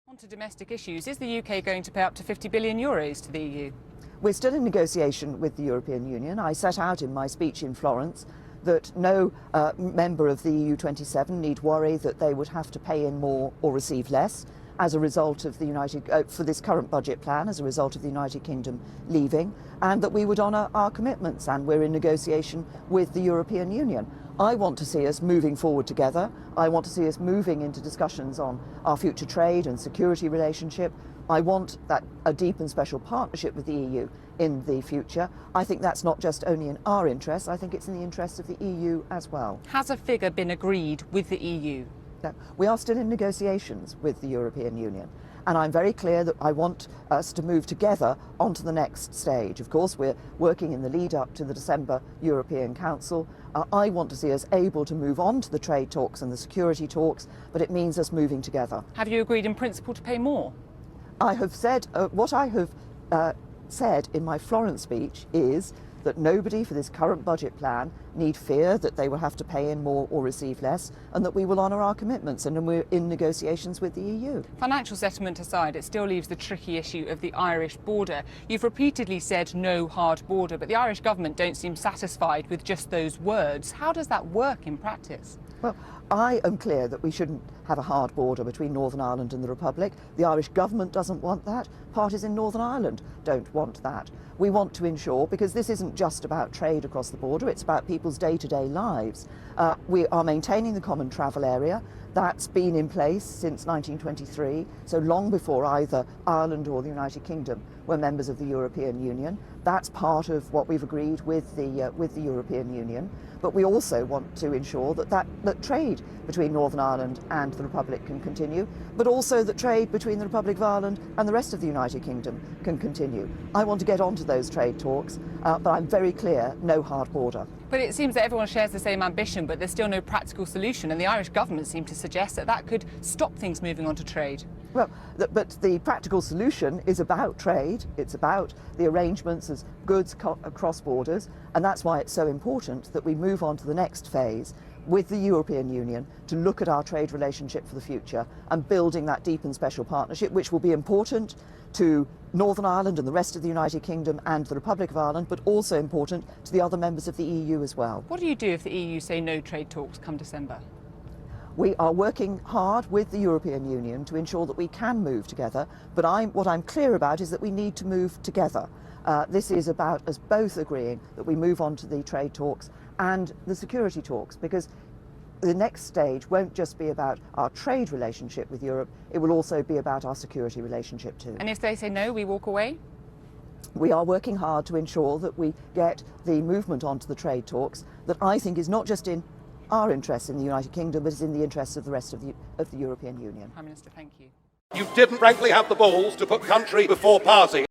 On to domestic issues. Is the UK going to pay up to €50 billion to the EU? We're still in negotiation with the European Union. I set out in my speech in Florence that no member of the EU 27 need worry that they would have to pay in more or receive less as a result of the for this current budget plan, as a result of the United Kingdom leaving, and that we would honour our commitments, and we're in negotiation with the European Union. I want to see us moving forward together. I want to see us moving into discussions on our future trade and security relationship. I want a deep and special partnership with the EU in the future. I think that's not just only in our interests, I think it's in the interests of the EU as well. Has a figure been agreed with the EU? No, we are still in negotiations with the European Union, and I'm very clear that I want us to move together onto the next stage. Of course, we're working in the lead up to the December European Council. I want to see us able to move on to the trade talks and the security talks, but it means us moving together. Have you agreed in principle to pay more? I have said, what I have said in my Florence speech is that nobody for this current budget plan need fear that they will have to pay in more or receive less, and that we will honour our commitments, and we're in negotiations with the EU. Financial settlement aside, it still leaves the tricky issue of the Irish border. You've repeatedly said no hard border, but the Irish government don't seem satisfied with just those words. How does that work in practice? Well, I am clear that we shouldn't have a hard border between Northern Ireland and the Republic. The Irish government doesn't want that. Parties in Northern Ireland don't want that. We want to ensure, because this isn't just about trade across the border, it's about people's day-to-day lives. We are maintaining the common travel area. That's been in place since 1923, so long before either Ireland or the United Kingdom were members of the European Union. That's part of what we've agreed with the European Union. But we also want to ensure that trade between Northern Ireland and the Republic can continue, but also that trade between the Republic of Ireland and the rest of the United Kingdom can continue. I want to get onto those trade talks, but I'm very clear, no hard border. But it seems that everyone shares the same ambition, but there's still no practical solution, and the Irish government seem to suggest that could stop things moving on to trade. Well, but the practical solution is about trade. It's about the arrangements as goods across borders, and that's why it's so important that we move on to the next phase with the European Union to look at our trade relationship for the future and building that deep and special partnership, which will be important to Northern Ireland and the rest of the United Kingdom and the Republic of Ireland, but also important to the other members of the EU as well. What do you do if the EU say no trade talks come December? We are working hard with the European Union to ensure that we can move together, but what I'm clear about is that we need to move together. This is about us both agreeing that we move on to the trade talks and the security talks, because the next stage won't just be about our trade relationship with Europe, it will also be about our security relationship too. And if they say no, we walk away? We are working hard to ensure that we get the movement onto the trade talks that I think is not just in our interests in the United Kingdom, but is in the interests of the rest of the European Union. Prime Minister, thank you. You didn't frankly have the balls to put country before party.